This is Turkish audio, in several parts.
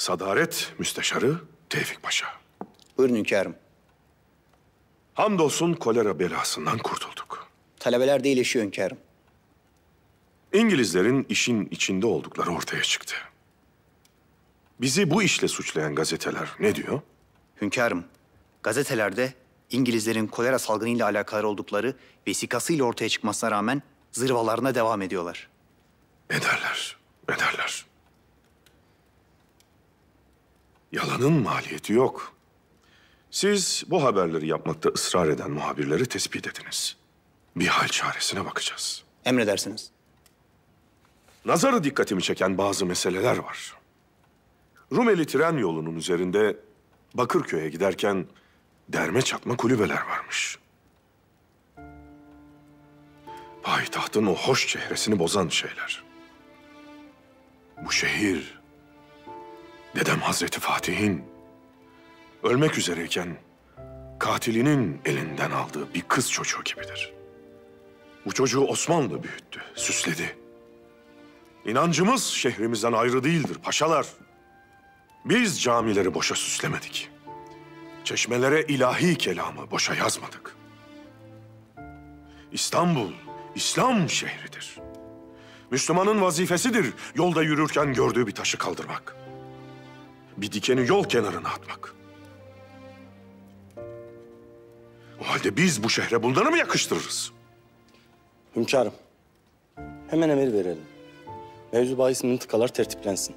Sadaret Müsteşarı Tevfik Paşa. Buyurun hünkârım. Hamdolsun kolera belasından kurtulduk. Talebeler de iyileşiyor hünkârım. İngilizlerin işin içinde oldukları ortaya çıktı. Bizi bu işle suçlayan gazeteler ne diyor? Hünkârım, gazetelerde İngilizlerin kolera salgınıyla alakalı oldukları vesikasıyla ortaya çıkmasına rağmen zırvalarına devam ediyorlar. Ederler, ederler. Yalanın maliyeti yok. Siz bu haberleri yapmakta ısrar eden muhabirleri tespit ediniz. Bir hal çaresine bakacağız. Emredersiniz. Nazarı dikkatimi çeken bazı meseleler var. Rumeli tren yolunun üzerinde Bakırköy'e giderken derme çatma kulübeler varmış. Payitahtın o hoş çehresini bozan şeyler. Bu şehir, dedem Hazreti Fatih'in ölmek üzereyken katilinin elinden aldığı bir kız çocuğu gibidir. Bu çocuğu Osmanlı büyüttü, süsledi. İnancımız şehrimizden ayrı değildir paşalar. Biz camileri boşa süslemedik. Çeşmelere ilahi kelamı boşa yazmadık. İstanbul, İslam şehridir. Müslümanın vazifesidir yolda yürürken gördüğü bir taşı kaldırmak. Bir dikeni yol kenarına atmak. O halde biz bu şehre bunları mı yakıştırırız? Hünkârım, hemen emir verelim. Mevzu bahis mıntıkalar tertiplensin.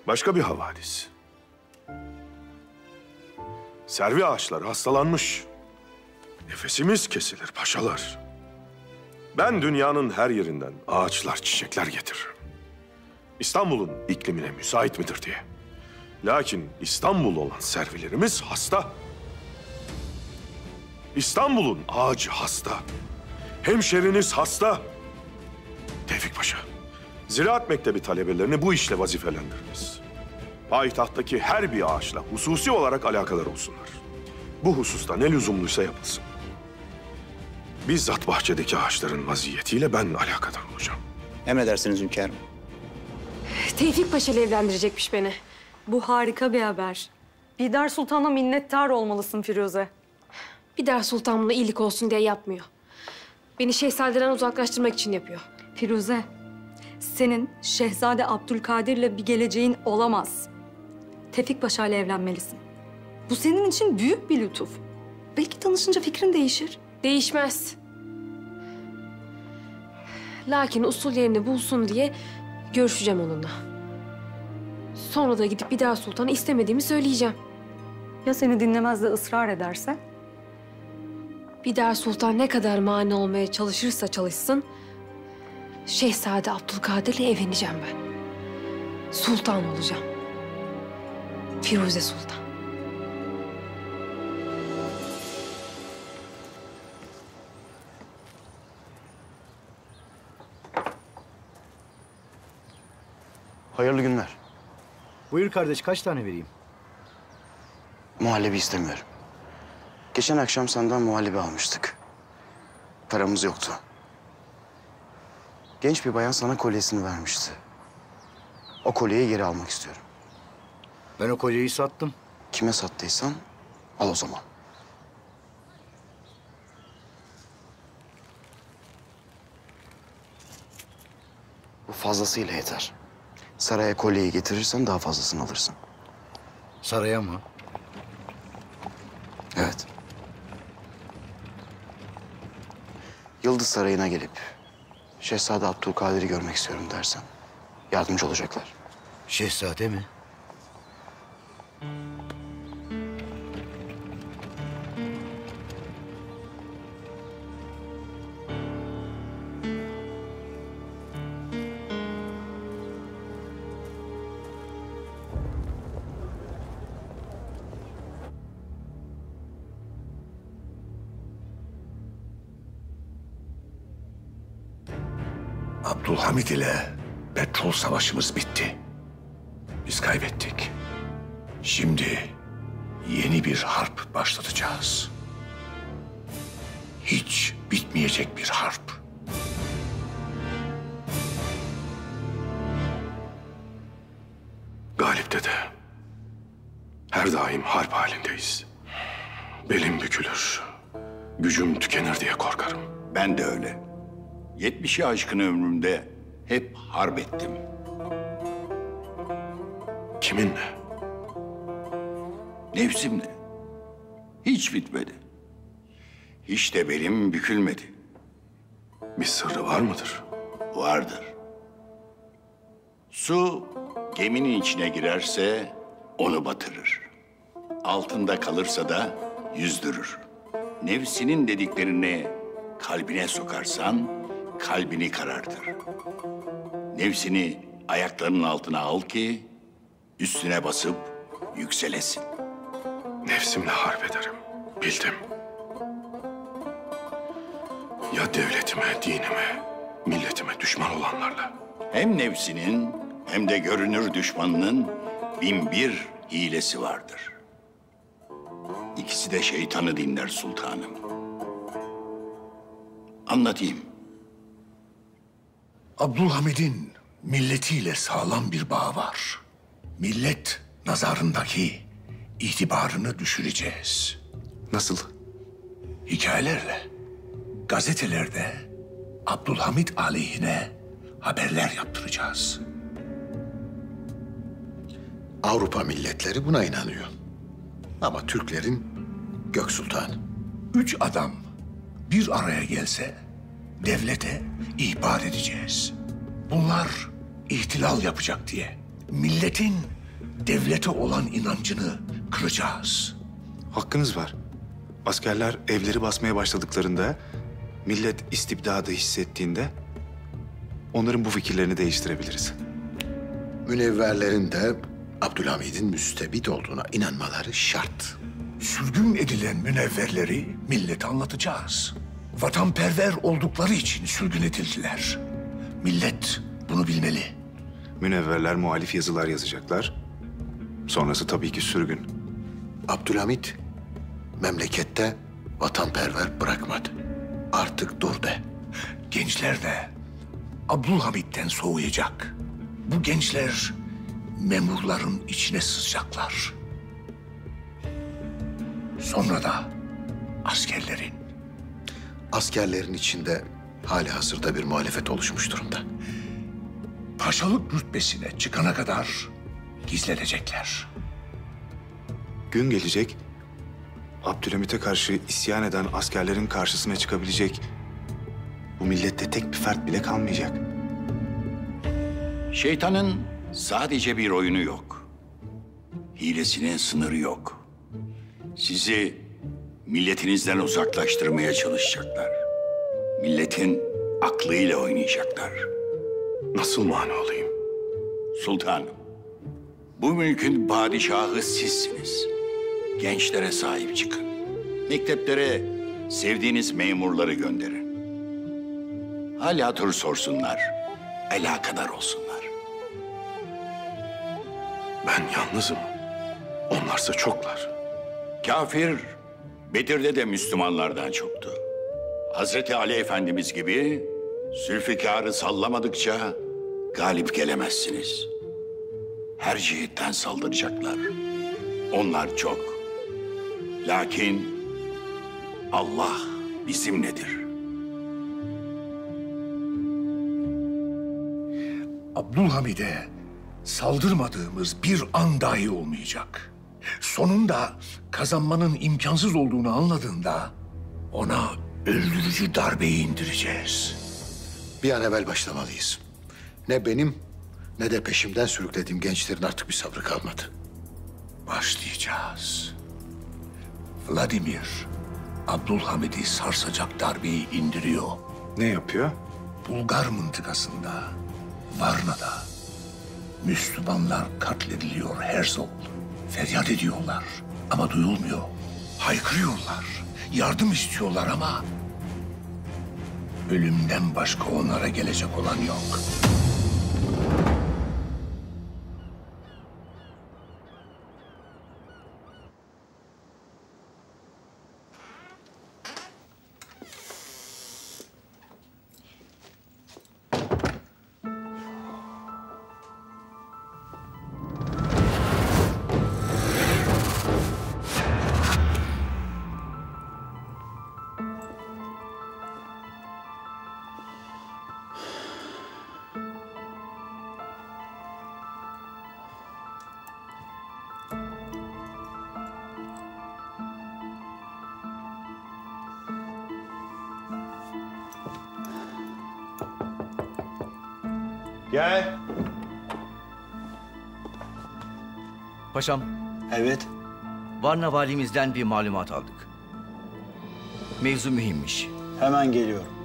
Başka bir havadis. Servi ağaçları hastalanmış. Nefesimiz kesilir paşalar. Ben dünyanın her yerinden ağaçlar, çiçekler getiririm. İstanbul'un iklimine müsait midir diye. Lakin İstanbul olan servilerimiz hasta. İstanbul'un ağacı hasta. Hemşeriniz hasta. Tevfik Paşa, Ziraat Mektebi talebelerini bu işle vazifelendiriniz. Payitahttaki her bir ağaçla hususi olarak alakadar olsunlar. Bu hususta ne lüzumluysa yapılsın. Bizzat bahçedeki ağaçların vaziyetiyle ben alakadar olacağım. Emredersiniz hünkârım. Tevfik Paşa ile evlendirecekmiş beni. Bu harika bir haber. Bidar Sultan'a minnettar olmalısın Firuze. Bidar Sultan bunu iyilik olsun diye yapmıyor. Beni şehzadeden uzaklaştırmak için yapıyor. Firuze, senin Şehzade Abdülkadir'le bir geleceğin olamaz. Tevfik Paşa ile evlenmelisin. Bu senin için büyük bir lütuf. Belki tanışınca fikrin değişir. Değişmez. Lakin usullerini bulsun diye görüşeceğim onunla. Sonra da gidip Bidar Sultan'a istemediğimi söyleyeceğim. Ya seni dinlemez de ısrar ederse? Bidar Sultan ne kadar mani olmaya çalışırsa çalışsın, Şehzade Abdülkadir'le evleneceğim ben. Sultan olacağım. Firuze Sultan. Hayırlı günler. Buyur kardeş, kaç tane vereyim? Muhallebi istemiyorum. Geçen akşam senden muhallebi almıştık. Paramız yoktu. Genç bir bayan sana kolyesini vermişti. O kolyeyi geri almak istiyorum. Ben o kolyeyi sattım. Kime sattıysan al o zaman. Bu fazlasıyla yeter. Saraya kolyeyi getirirsen daha fazlasını alırsın. Saraya mı? Evet. Yıldız Sarayı'na gelip Şehzade Abdülkadir'i görmek istiyorum dersen yardımcı olacaklar. Şehzade mi? Abdülhamit ile petrol savaşımız bitti. Biz kaybettik. Şimdi yeni bir harp başlatacağız. Hiç bitmeyecek bir harp. Galip dede, her daim harp halindeyiz. Belim bükülür, gücüm tükenir diye korkarım. Ben de öyle. 70'i aşkın ömrümde hep harp ettim. Kiminle? Nefsimle. Hiç bitmedi. Hiç de belim bükülmedi. Bir sırrı var mıdır? Vardır. Su geminin içine girerse onu batırır. Altında kalırsa da yüzdürür. Nefsinin dediklerini kalbine sokarsan kalbini karartır. Nefsini ayaklarının altına al ki üstüne basıp yükselesin. Nefsimle harp ederim. Bildim. Ya devletime, dinime, milletime düşman olanlarla? Hem nefsinin hem de görünür düşmanının 1001 hilesi vardır. İkisi de şeytanı dinler sultanım. Anlatayım. Abdülhamid'in milletiyle sağlam bir bağı var. Millet nazarındaki itibarını düşüreceğiz. Nasıl? Hikayelerle, gazetelerde Abdülhamid aleyhine haberler yaptıracağız. Avrupa milletleri buna inanıyor. Ama Türklerin Gök Sultanı. 3 adam bir araya gelse devlete ihbar edeceğiz. Bunlar ihtilal yapacak diye milletin devlete olan inancını kıracağız. Hakkınız var. Askerler evleri basmaya başladıklarında, millet istibdadı hissettiğinde onların bu fikirlerini değiştirebiliriz. Münevverlerin de Abdülhamid'in müstebit olduğuna inanmaları şart. Sürgün edilen münevverleri millete anlatacağız. Vatanperver oldukları için sürgün edildiler. Millet bunu bilmeli. Münevverler muhalif yazılar yazacaklar. Sonrası tabii ki sürgün. Abdülhamid memlekette vatanperver bırakmadı. Artık dur de. Gençler de Abdülhamid'den soğuyacak. Bu gençler memurların içine sızacaklar. Sonra da askerlerin. Askerlerin içinde hali hazırda bir muhalefet oluşmuş durumda. Paşalık rütbesine çıkana kadar gizlenecekler. Gün gelecek, Abdülhamit'e karşı isyan eden askerlerin karşısına çıkabilecek bu millette tek bir fert bile kalmayacak. Şeytanın sadece bir oyunu yok. Hilesinin sınırı yok. Sizi milletinizden uzaklaştırmaya çalışacaklar. Milletin aklıyla oynayacaklar. Nasıl mani olayım? Sultanım, bu mülkün padişahı sizsiniz. Gençlere sahip çıkın. Mekteplere sevdiğiniz memurları gönderin. Hal hatır sorsunlar, alakadar olsunlar. Ben yalnızım. Onlarsa çoklar. Kafir, Bedir'de de Müslümanlardan çoktu. Hazreti Ali Efendimiz gibi Zülfikar'ı sallamadıkça galip gelemezsiniz. Her cihetten saldıracaklar. Onlar çok. Lakin Allah bizimledir. Abdülhamid'e saldırmadığımız bir an dahi olmayacak. Sonunda kazanmanın imkansız olduğunu anladığında ona öldürücü darbeyi indireceğiz. Bir an evvel başlamalıyız. Ne benim ne de peşimden sürüklediğim gençlerin artık bir sabrı kalmadı. Başlayacağız. Vladimir, Abdülhamid'i sarsacak darbeyi indiriyor. Ne yapıyor? Bulgar mıntıkasında, Varna'da Müslümanlar katlediliyor her zaman. Feryat ediyorlar ama duyulmuyor. Haykırıyorlar, yardım istiyorlar ama ölümden başka onlara gelecek olan yok. Gel. Paşam, Evet. Varna valimizden bir malumat aldık. Mevzu mühimmiş. Hemen geliyorum.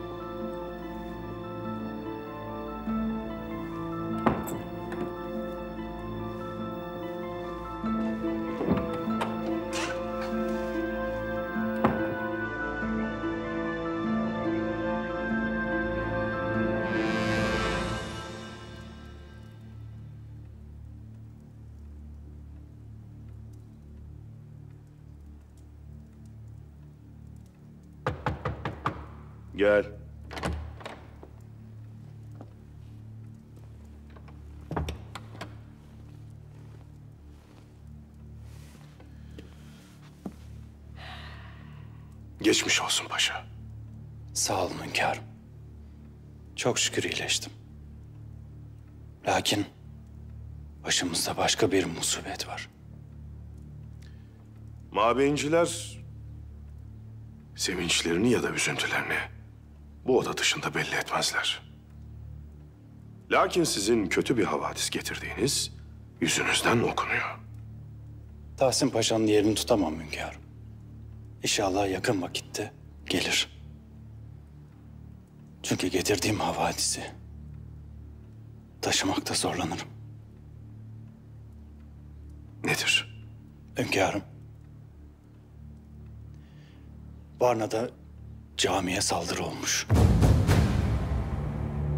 Gel. Geçmiş olsun paşa. Sağ olun hünkârım. Çok şükür iyileştim. Lakin başımızda başka bir musibet var. Mabeyinciler sevinçlerini ya da üzüntülerini bu oda dışında belli etmezler. Lakin sizin kötü bir havadis getirdiğiniz yüzünüzden okunuyor. Tahsin Paşa'nın yerini tutamam hünkârım. İnşallah yakın vakitte gelir. Çünkü getirdiğim havadisi taşımakta zorlanırım. Nedir? Hünkârım, Varna'da camiye saldırı olmuş.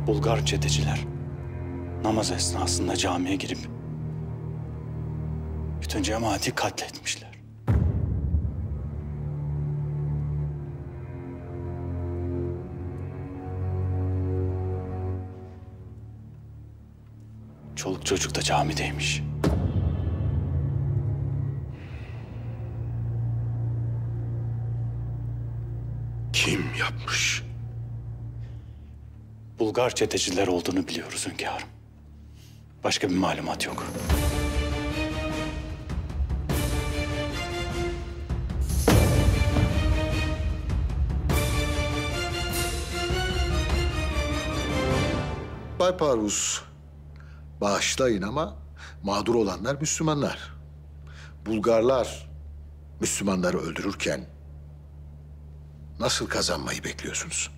Bulgar çeteciler namaz esnasında camiye girip bütün cemaati katletmişler. Çoluk çocuk da camideymiş. Kim yapmış? Bulgar çeteciler olduğunu biliyoruz hünkârım. Başka bir malumat yok. Bay Parvus, bağışlayın ama mağdur olanlar Müslümanlar. Bulgarlar Müslümanları öldürürken nasıl kazanmayı bekliyorsunuz?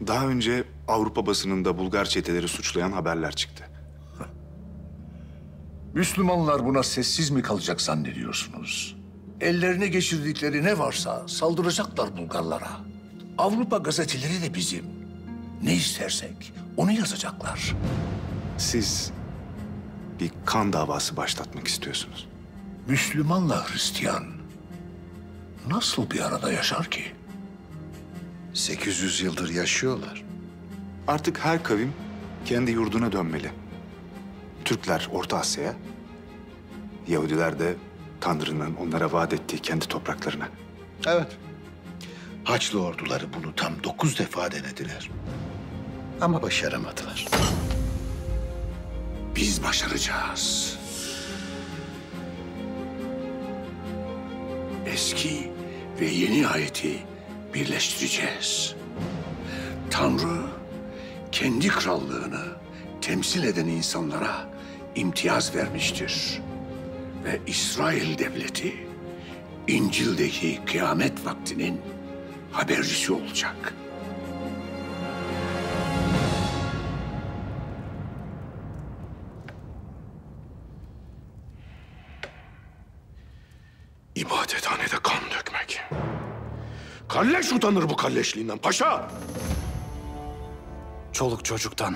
Daha önce Avrupa basınında Bulgar çeteleri suçlayan haberler çıktı. Müslümanlar buna sessiz mi kalacak zannediyorsunuz? Ellerine geçirdikleri ne varsa saldıracaklar Bulgarlara. Avrupa gazeteleri de bizim. Ne istersek onu yazacaklar. Siz bir kan davası başlatmak istiyorsunuz. Müslümanla Hristiyan nasıl bir arada yaşar ki? 800 yıldır yaşıyorlar. Artık her kavim kendi yurduna dönmeli. Türkler Orta Asya'ya, Yahudiler de Tanrı'nın onlara vaat ettiği kendi topraklarına. Evet. Haçlı orduları bunu tam 9 defa denediler. Ama başaramadılar. Biz başaracağız. Eski ve yeni ayeti birleştireceğiz. Tanrı kendi krallığını temsil eden insanlara imtiyaz vermiştir. Ve İsrail devleti İncil'deki kıyamet vaktinin habercisi olacak. İbadethanede kan dökmek. Kalleş utanır bu kalleşliğinden paşa. Çoluk çocuktan,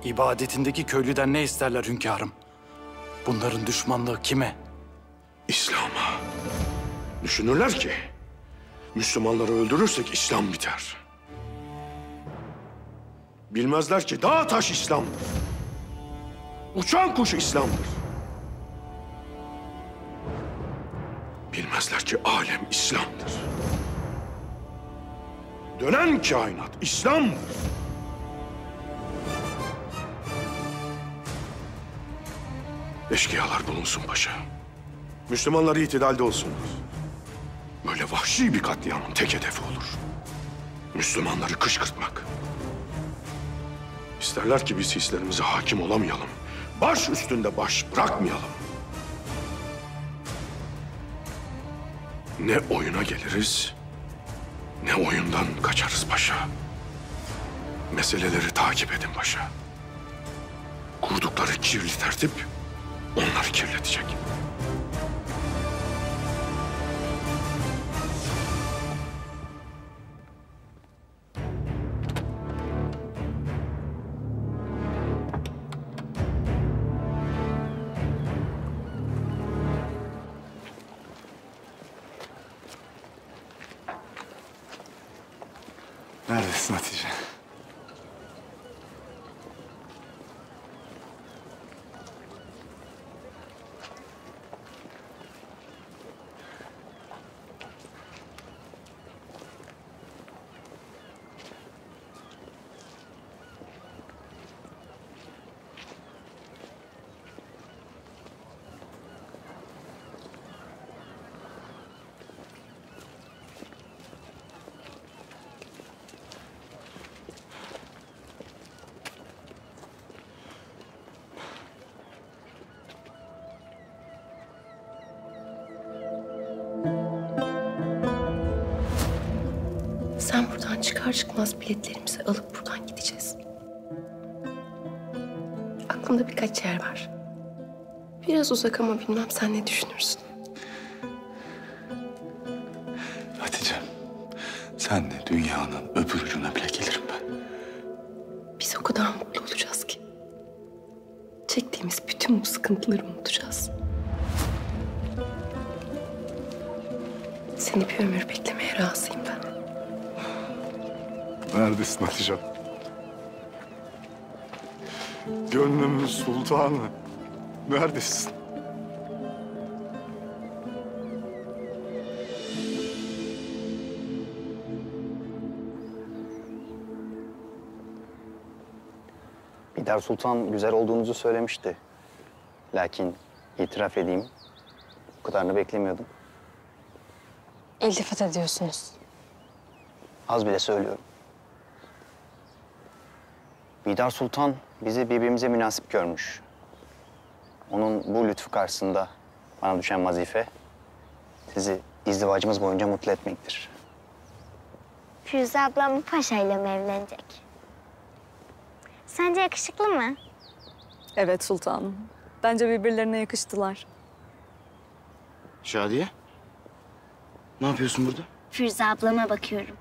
ibadetindeki köylüden ne isterler hünkârım? Bunların düşmanlığı kime? İslam'a. Düşünürler ki Müslümanları öldürürsek İslam biter. Bilmezler ki dağ taş İslam'dır. Uçan kuş İslam'dır. Bilmezler ki alem İslam'dır. Dönen kainat İslam'dır. Eşkıyalar bulunsun paşa. Müslümanlar itidalde olsunlar. Böyle vahşi bir katliamın tek hedefi olur. Müslümanları kışkırtmak. İsterler ki biz hislerimize hakim olamayalım. Baş üstünde baş bırakmayalım. Ne oyuna geliriz, ne oyundan kaçarız paşa. Meseleleri takip edin paşa. Kurdukları kirli tertip onları kirletecek. Neredesin Hatice? Sen buradan çıkar çıkmaz biletlerimizi alıp buradan gideceğiz. Aklımda birkaç yer var. Biraz uzak ama bilmem sen ne düşünürsün. Hatice, senle dünyanın öbür ucuna bile gelirim ben. Biz o kadar mutlu olacağız ki. Çektiğimiz bütün bu sıkıntıları unutacağız. Seni bir ömür beklemeye razıyım ben. Neredesin Hatice? Gönlümün sultanı. Neredesin? Bidar Sultan güzel olduğunuzu söylemişti. Lakin itiraf edeyim, bu kadarını beklemiyordum. İltifat ediyorsunuz. Az bile söylüyorum. Bidar Sultan bizi birbirimize münasip görmüş. Onun bu lütfu karşısında bana düşen vazife sizi izdivacımız boyunca mutlu etmektir. Firuze ablam bu paşayla mı evlenecek? Sence yakışıklı mı? Evet sultanım. Bence birbirlerine yakıştılar. Şadiye, ne yapıyorsun burada? Firuze ablama bakıyorum.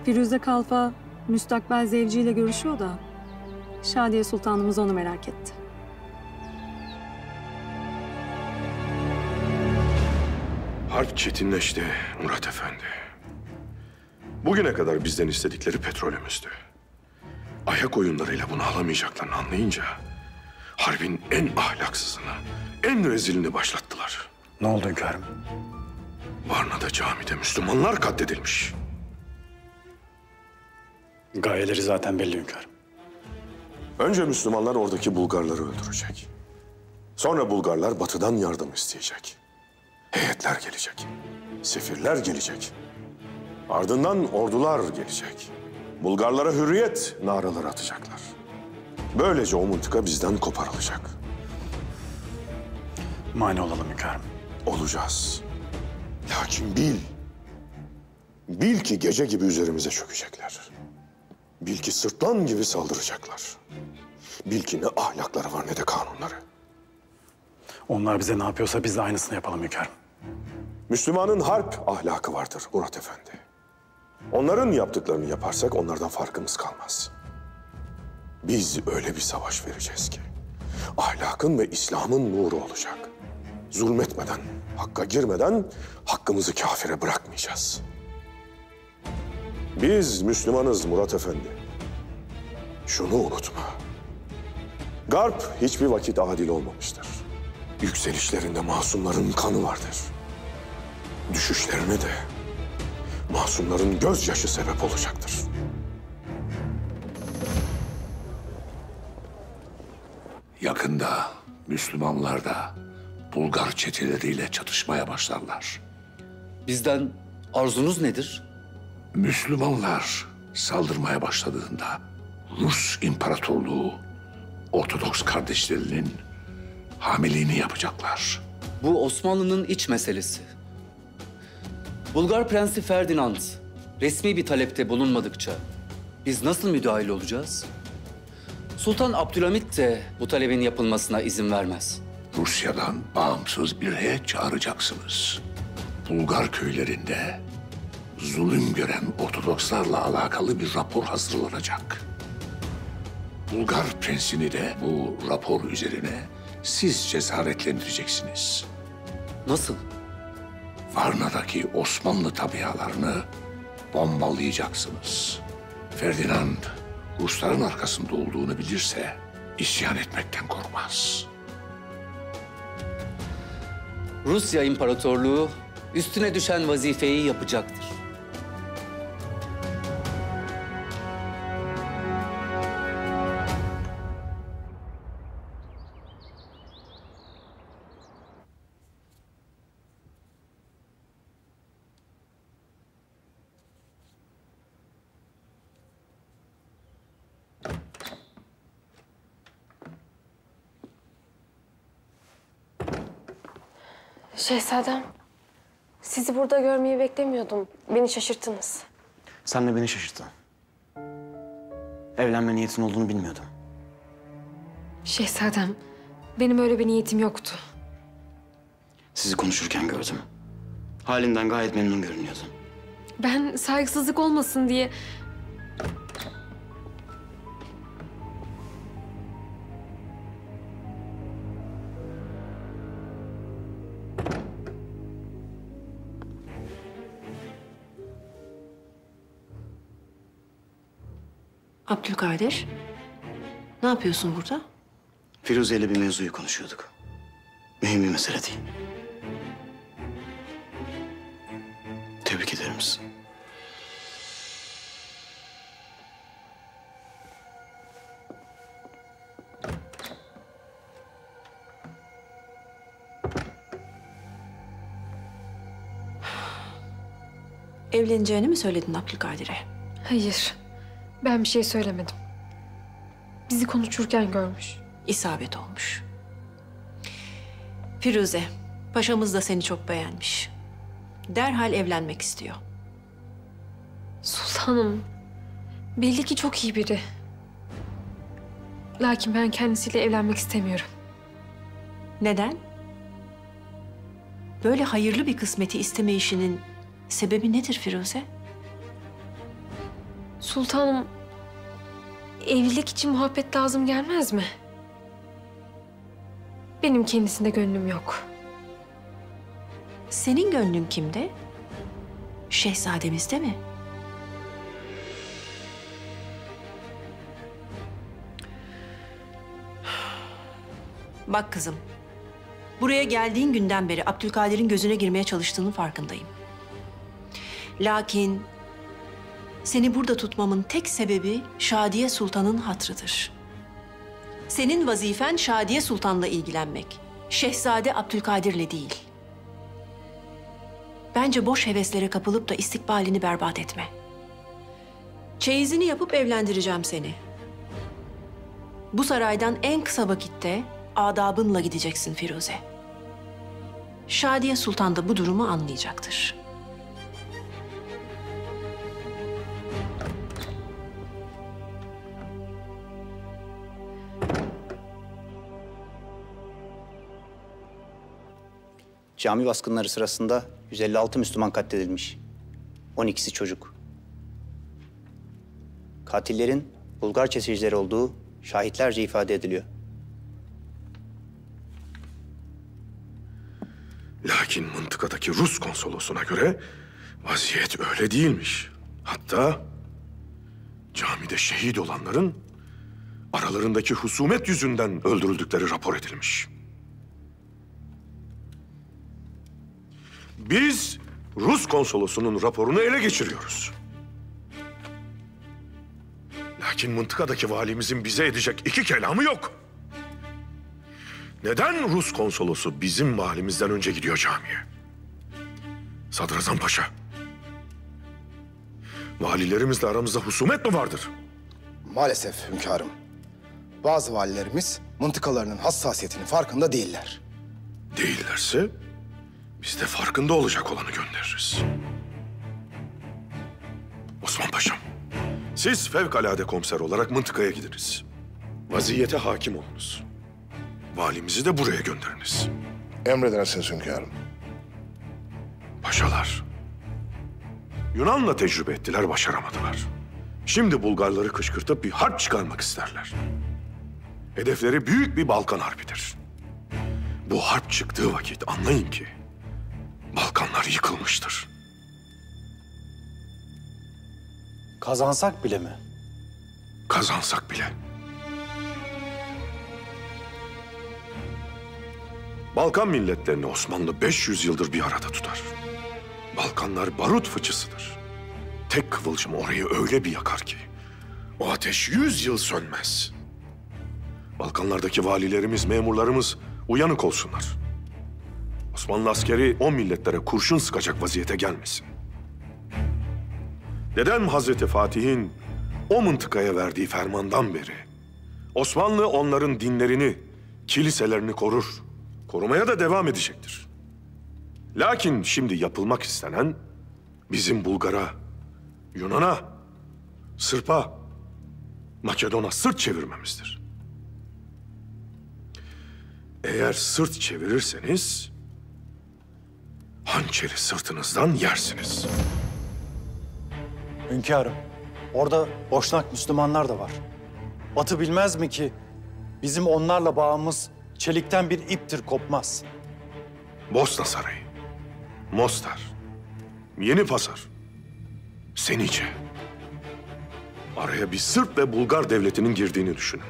Firuze Kalfa müstakbel zevciyle görüşüyor da Şadiye Sultanımız onu merak etti. Harp çetinleşti Murat Efendi. Bugüne kadar bizden istedikleri petrolümüzdü. Ayak oyunlarıyla bunu alamayacaklarını anlayınca harbin en ahlaksızını, en rezilini başlattılar. Ne oldu hünkârım? Varna'da camide Müslümanlar katledilmiş. Gayeleri zaten belli hünkârım. Önce Müslümanlar oradaki Bulgarları öldürecek. Sonra Bulgarlar batıdan yardım isteyecek. Heyetler gelecek. Sefirler gelecek. Ardından ordular gelecek. Bulgarlara hürriyet naraları atacaklar. Böylece o mıntıka bizden koparılacak. Mani olalım hünkârım. Olacağız. Lakin bil. Bil ki gece gibi üzerimize çökecekler. Bil ki sırtlan gibi saldıracaklar. Bil ki ne ahlakları var ne de kanunları. Onlar bize ne yapıyorsa biz de aynısını yapalım hünkârım. Müslümanın harp ahlakı vardır Murat Efendi. Onların yaptıklarını yaparsak onlardan farkımız kalmaz. Biz öyle bir savaş vereceğiz ki ahlakın ve İslam'ın nuru olacak. Zulmetmeden, hakka girmeden hakkımızı kafire bırakmayacağız. Biz Müslümanız Murat Efendi. Şunu unutma. Garp hiçbir vakit adil olmamıştır. Yükselişlerinde masumların kanı vardır. Düşüşlerine de masumların gözyaşı sebep olacaktır. Yakında Müslümanlar da Bulgar çeteleriyle çatışmaya başlarlar. Bizden arzunuz nedir? Müslümanlar saldırmaya başladığında Rus İmparatorluğu Ortodoks kardeşlerinin hamiliğini yapacaklar. Bu Osmanlı'nın iç meselesi. Bulgar Prensi Ferdinand resmi bir talepte bulunmadıkça biz nasıl müdahil olacağız? Sultan Abdülhamit de bu talebin yapılmasına izin vermez. Rusya'dan bağımsız bir heyet çağıracaksınız. Bulgar köylerinde zulüm gören Ortodokslarla alakalı bir rapor hazırlanacak. Bulgar prensini de bu rapor üzerine siz cesaretlendireceksiniz. Nasıl? Varna'daki Osmanlı tabialarını bombalayacaksınız. Ferdinand Rusların arkasında olduğunu bilirse isyan etmekten korkmaz. Rusya İmparatorluğu üstüne düşen vazifeyi yapacaktır. Şehzadem, sizi burada görmeyi beklemiyordum. Beni şaşırttınız. Sen de beni şaşırttın. Evlenme niyetin olduğunu bilmiyordum. Şehzadem, benim öyle bir niyetim yoktu. Sizi konuşurken gördüm. Halinden gayet memnun görünüyordun. Ben saygısızlık olmasın diye... Abdülkadir, ne yapıyorsun burada? Firuze ile bir mevzuyu konuşuyorduk. Mühim bir mesele değil. Tebrik ederim sizi. Evleneceğini mi söyledin Abdülkadir'e? Hayır, ben bir şey söylemedim. Bizi konuşurken görmüş. İsabet olmuş. Firuze, paşamız da seni çok beğenmiş. Derhal evlenmek istiyor. Sultanım, belli ki çok iyi biri. Lakin ben kendisiyle evlenmek istemiyorum. Neden? Böyle hayırlı bir kısmeti istemeyişinin sebebi nedir Firuze? Sultanım, evlilik için muhabbet lazım gelmez mi? Benim kendisinde gönlüm yok. Senin gönlün kimde? Şehzademizde mi? Bak kızım, buraya geldiğin günden beri Abdülkadir'in gözüne girmeye çalıştığının farkındayım. Lakin seni burada tutmamın tek sebebi Şadiye Sultan'ın hatrıdır. Senin vazifen Şadiye Sultan'la ilgilenmek, Şehzade Abdülkadir'le değil. Bence boş heveslere kapılıp da istikbalini berbat etme. Çeyizini yapıp evlendireceğim seni. Bu saraydan en kısa vakitte adabınla gideceksin Firuze. Şadiye Sultan da bu durumu anlayacaktır. Cami baskınları sırasında 156 Müslüman katledilmiş. 12'si çocuk. Katillerin Bulgar kesicileri olduğu şahitlerce ifade ediliyor. Lakin mıntıkadaki Rus konsolosuna göre vaziyet öyle değilmiş. Hatta camide şehit olanların aralarındaki husumet yüzünden öldürüldükleri rapor edilmiş. Biz Rus konsolosunun raporunu ele geçiriyoruz. Lakin mıntıkadaki valimizin bize edecek iki kelamı yok. Neden Rus konsolosu bizim valimizden önce gidiyor camiye? Sadrazam Paşa, valilerimizle aramızda husumet mi vardır? Maalesef hünkârım. Bazı valilerimiz mıntıkalarının hassasiyetinin farkında değiller. Değillerse biz de farkında olacak olanı göndeririz. Osman Paşam, siz fevkalade komiser olarak mıntıkaya gidiniz. Vaziyete hakim olunuz. Valimizi de buraya gönderiniz. Emredersiniz hünkârım. Paşalar, Yunan'la tecrübe ettiler, başaramadılar. Şimdi Bulgarları kışkırtıp bir harp çıkarmak isterler. Hedefleri büyük bir Balkan harbidir. Bu harp çıktığı vakit anlayın ki Balkanlar yıkılmıştır. Kazansak bile mi? Kazansak bile. Balkan milletlerini Osmanlı 500 yıldır bir arada tutar. Balkanlar barut fıçısıdır. Tek kıvılcım orayı öyle bir yakar ki o ateş 100 yıl sönmez. Balkanlardaki valilerimiz, memurlarımız uyanık olsunlar. Osmanlı askeri o milletlere kurşun sıkacak vaziyete gelmesin. Dedem Hazreti Fatih'in o mıntıkaya verdiği fermandan beri Osmanlı onların dinlerini, kiliselerini korur. Korumaya da devam edecektir. Lakin şimdi yapılmak istenen bizim Bulgar'a, Yunan'a, Sırp'a, Makedon'a sırt çevirmemizdir. Eğer sırt çevirirseniz hançeri sırtınızdan yersiniz. Hünkârım, orada Boşnak Müslümanlar da var. Batı bilmez mi ki bizim onlarla bağımız çelikten bir iptir, kopmaz. Bosna Sarayı, Mostar, Yenipazar, Senice. Araya bir Sırp ve Bulgar devletinin girdiğini düşünün.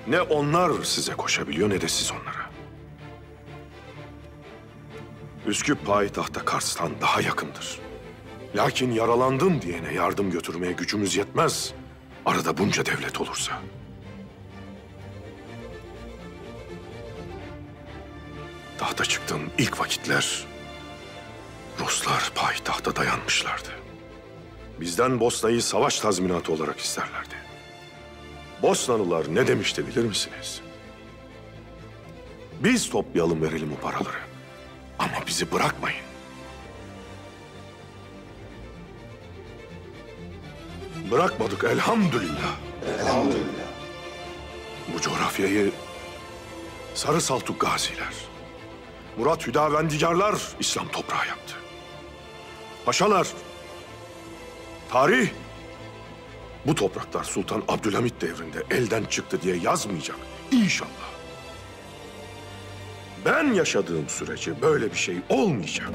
Ne onlar size koşabiliyor ne de siz onlara. Üsküp payitahta Kars'tan daha yakındır. Lakin yaralandım diyene yardım götürmeye gücümüz yetmez. Arada bunca devlet olursa. Tahta çıktığım ilk vakitler Ruslar payitahta dayanmışlardı. Bizden Bosna'yı savaş tazminatı olarak isterlerdi. Bosnalılar ne demişti bilir misiniz? Biz toplayalım verelim o paraları. Ama bizi bırakmayın. Bırakmadık elhamdülillah. Elhamdülillah. Bu coğrafyayı Sarı Saltuk gaziler, Murat Hüdavendigarlar İslam toprağı yaptı. Paşalar, tarih bu topraklar Sultan Abdülhamit devrinde elden çıktı diye yazmayacak inşallah. Ben yaşadığım sürece böyle bir şey olmayacak.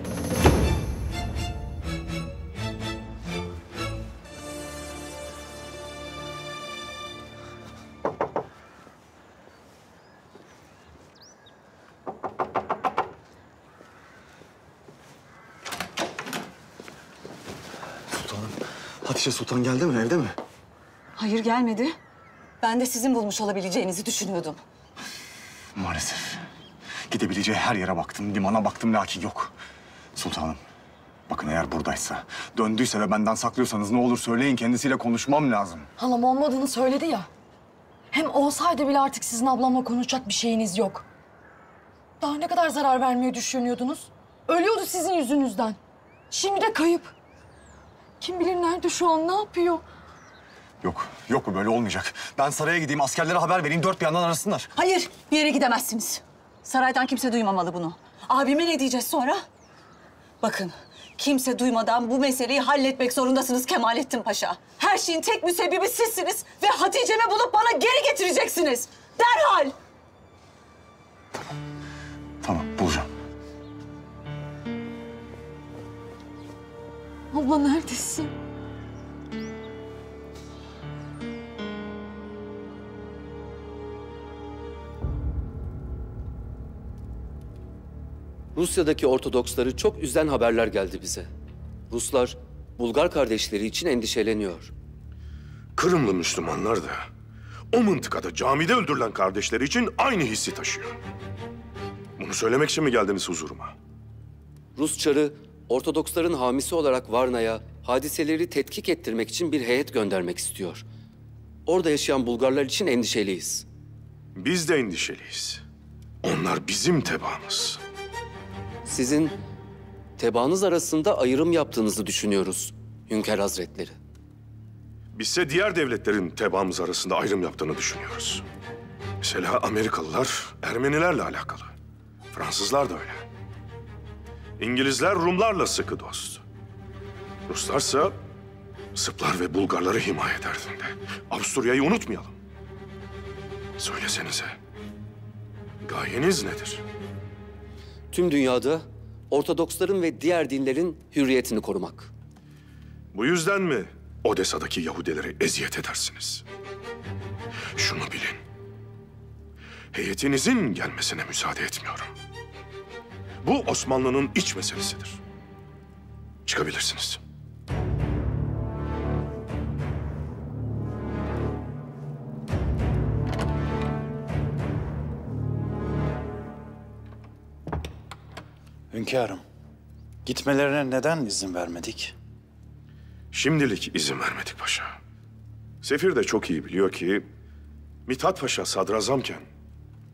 Hatice Sultan geldi mi? Evde mi? Hayır, gelmedi. Ben de sizin bulmuş olabileceğinizi düşünüyordum. Maalesef. Gidebileceği her yere baktım, limana baktım lakin yok. Sultanım, bakın eğer buradaysa, döndüyse ve benden saklıyorsanız ne olur söyleyin, kendisiyle konuşmam lazım. Halam olmadığını söyledi ya. Hem olsaydı bile artık sizin ablamla konuşacak bir şeyiniz yok. Daha ne kadar zarar vermeyi düşünüyordunuz? Ölüyordu sizin yüzünüzden. Şimdi de kayıp. Kim bilir nerede şu an, ne yapıyor? Yok bu böyle olmayacak. Ben saraya gideyim, askerlere haber vereyim, dört bir yandan arasınlar. Hayır, bir yere gidemezsiniz. Saraydan kimse duymamalı bunu. Abime ne diyeceğiz sonra? Bakın, kimse duymadan bu meseleyi halletmek zorundasınız Kemalettin Paşa. Her şeyin tek müsebbibi sizsiniz ve Hatice'mi bulup bana geri getireceksiniz. Derhal! Tamam, bulacağım. Abla neredesin? Rusya'daki Ortodoksları çok üzen haberler geldi bize. Ruslar Bulgar kardeşleri için endişeleniyor. Kırımlı Müslümanlar da o mıntıkada camide öldürülen kardeşleri için aynı hissi taşıyor. Bunu söylemek için mi geldiniz huzuruma? Rus çarı Ortodoksların hamisi olarak Varna'ya hadiseleri tetkik ettirmek için bir heyet göndermek istiyor. Orada yaşayan Bulgarlar için endişeliyiz. Biz de endişeliyiz. Onlar bizim tebaamız. Sizin tebaanız arasında ayrım yaptığınızı düşünüyoruz Hünkâr Hazretleri. Bizse diğer devletlerin tebaamız arasında ayrım yaptığını düşünüyoruz. Mesela Amerikalılar Ermenilerle alakalı. Fransızlar da öyle. İngilizler Rumlarla sıkı dost. Ruslarsa Sırplar ve Bulgarları himaye derdinde. Avusturya'yı unutmayalım. Söylesenize, gayeniz nedir? Tüm dünyada Ortodoksların ve diğer dinlerin hürriyetini korumak. Bu yüzden mi Odessa'daki Yahudileri eziyet edersiniz? Şunu bilin. Heyetinizin gelmesine müsaade etmiyorum. Bu Osmanlı'nın iç meselesidir. Çıkabilirsiniz. Hünkârım, gitmelerine neden izin vermedik? Şimdilik izin vermedik paşa. Sefir de çok iyi biliyor ki Mithat Paşa sadrazamken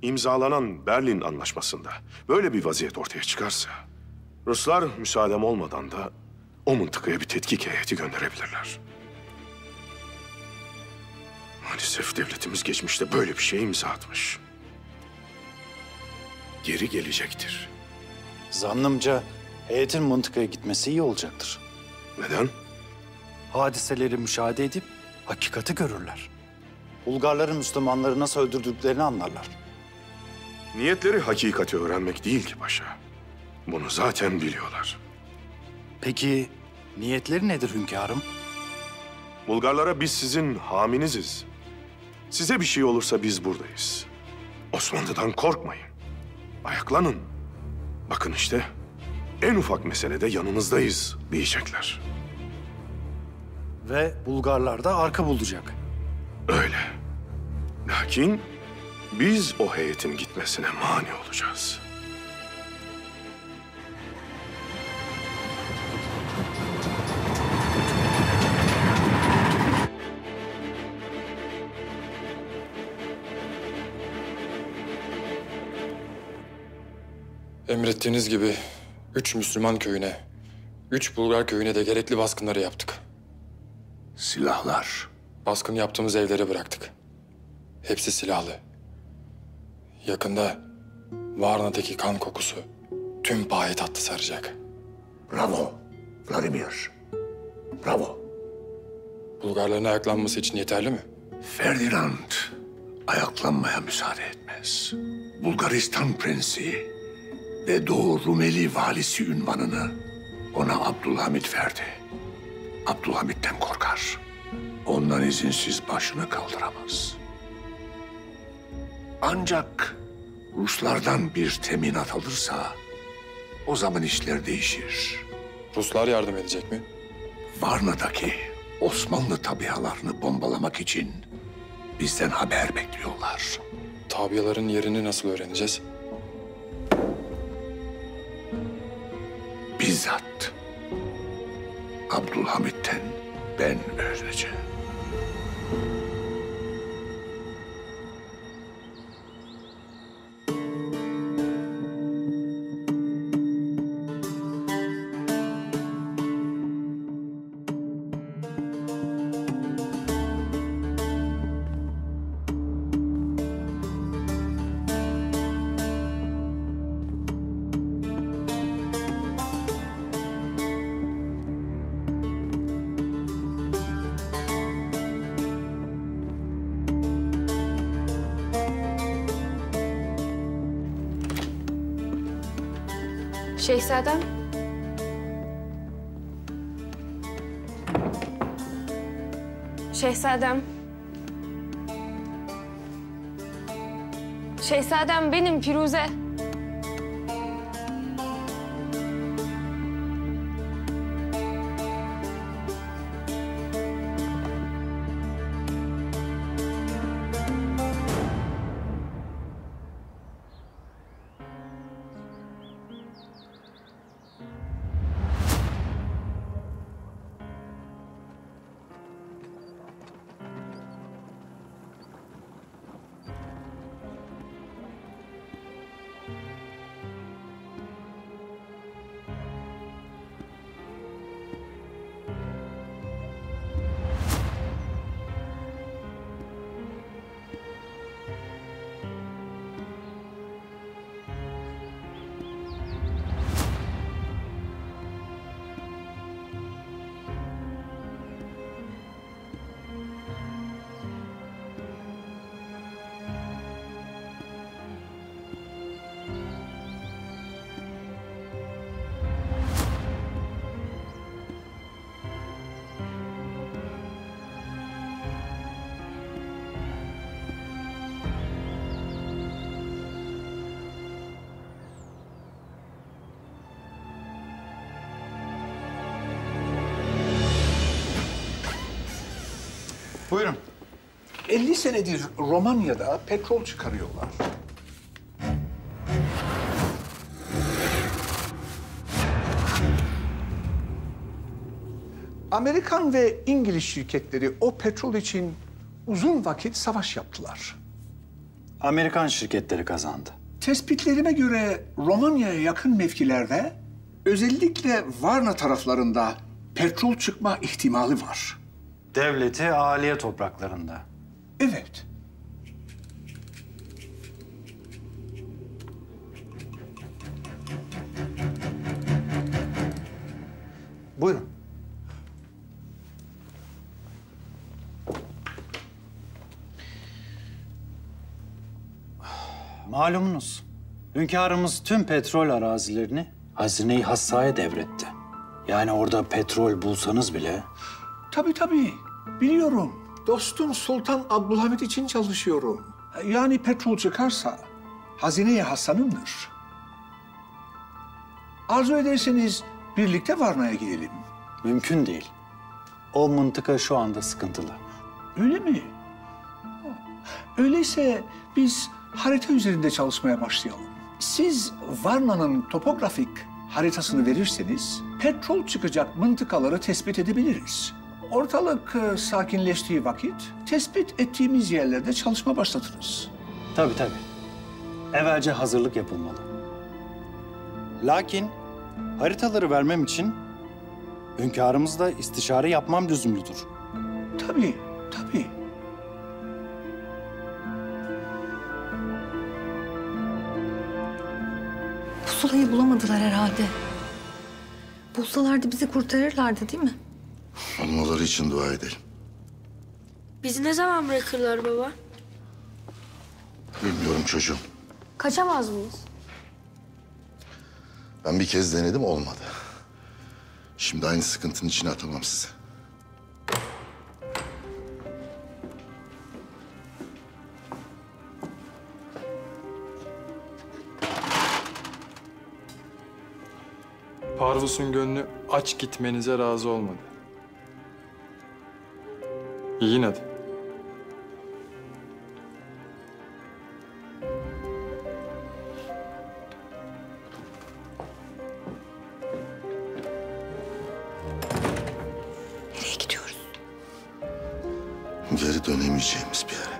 imzalanan Berlin Anlaşması'nda böyle bir vaziyet ortaya çıkarsa Ruslar müsaadem olmadan da o mıntıkaya bir tetkik heyeti gönderebilirler. Maalesef devletimiz geçmişte böyle bir şeye imza atmış. Geri gelecektir. Zannımca heyetin mıntıkaya gitmesi iyi olacaktır. Neden? Hadiseleri müşahede edip hakikati görürler. Bulgarların Müslümanları nasıl öldürdüklerini anlarlar. Niyetleri hakikati öğrenmek değil ki paşa. Bunu zaten biliyorlar. Peki niyetleri nedir hünkârım? Bulgarlara biz sizin haminiziz. Size bir şey olursa biz buradayız. Osmanlı'dan korkmayın. Ayaklanın. Bakın işte en ufak meselede yanınızdayız diyecekler. Ve Bulgarlar da arka bulacak. Öyle. Lakin biz o heyetin gitmesine mani olacağız. Emrettiğiniz gibi 3 Müslüman köyüne, 3 Bulgar köyüne de gerekli baskınları yaptık. Silahlar. Baskın yaptığımız evlere bıraktık. Hepsi silahlı. Yakında Varna'daki kan kokusu tüm payitahtı saracak. Bravo Vladimir. Bravo. Bulgarların ayaklanması için yeterli mi? Ferdinand ayaklanmaya müsaade etmez. Bulgaristan Prensi ve Doğu Rumeli valisi unvanını ona Abdülhamit verdi. Abdülhamit'ten korkar. Ondan izinsiz başını kaldıramaz. Ancak Ruslardan bir teminat alırsa o zaman işler değişir. Ruslar yardım edecek mi? Varna'daki Osmanlı tabialarını bombalamak için bizden haber bekliyorlar. Tabiaların yerini nasıl öğreneceğiz? Bizzat Abdülhamit'ten ben öğreneceğim. Şehzadem. Şehzadem. Şehzadem benim Firuze. Buyurun. 50 senedir Romanya'da petrol çıkarıyorlar. Amerikan ve İngiliz şirketleri o petrol için uzun vakit savaş yaptılar. Amerikan şirketleri kazandı. Tespitlerime göre Romanya'ya yakın mevkilerde, özellikle Varna taraflarında petrol çıkma ihtimali var. Devleti ahaliye topraklarında. Evet. Buyurun. Malumunuz, hünkârımız tüm petrol arazilerini Hazine-i Hassa'ya devretti. Yani orada petrol bulsanız bile... Tabii. Biliyorum. Dostum Sultan Abdülhamit için çalışıyorum. Yani petrol çıkarsa Hazine-i Hasan'ındır. Arzu ederseniz birlikte Varna'ya gidelim. Mümkün değil. O mıntıka şu anda sıkıntılı. Öyle mi? Öyleyse biz harita üzerinde çalışmaya başlayalım. Siz Varna'nın topografik haritasını verirseniz petrol çıkacak mıntıkaları tespit edebiliriz. Ortalık sakinleştiği vakit tespit ettiğimiz yerlerde çalışma başlatırız. Tabii. Evvelce hazırlık yapılmalı. Lakin haritaları vermem için hünkârımızla istişare yapmam lüzumludur. Tabii. Pusulayı bulamadılar herhalde. Bulsalardı bizi kurtarırlardı değil mi? Olmaları için dua edelim. Bizi ne zaman bırakırlar baba? Bilmiyorum çocuğum. Kaçamaz mıyız? Ben bir kez denedim, olmadı. Şimdi aynı sıkıntının içine atamam sizi. Parvus'un gönlü aç gitmenize razı olmadı. Yiyin hadi. Geri dönemeyeceğimiz bir yere.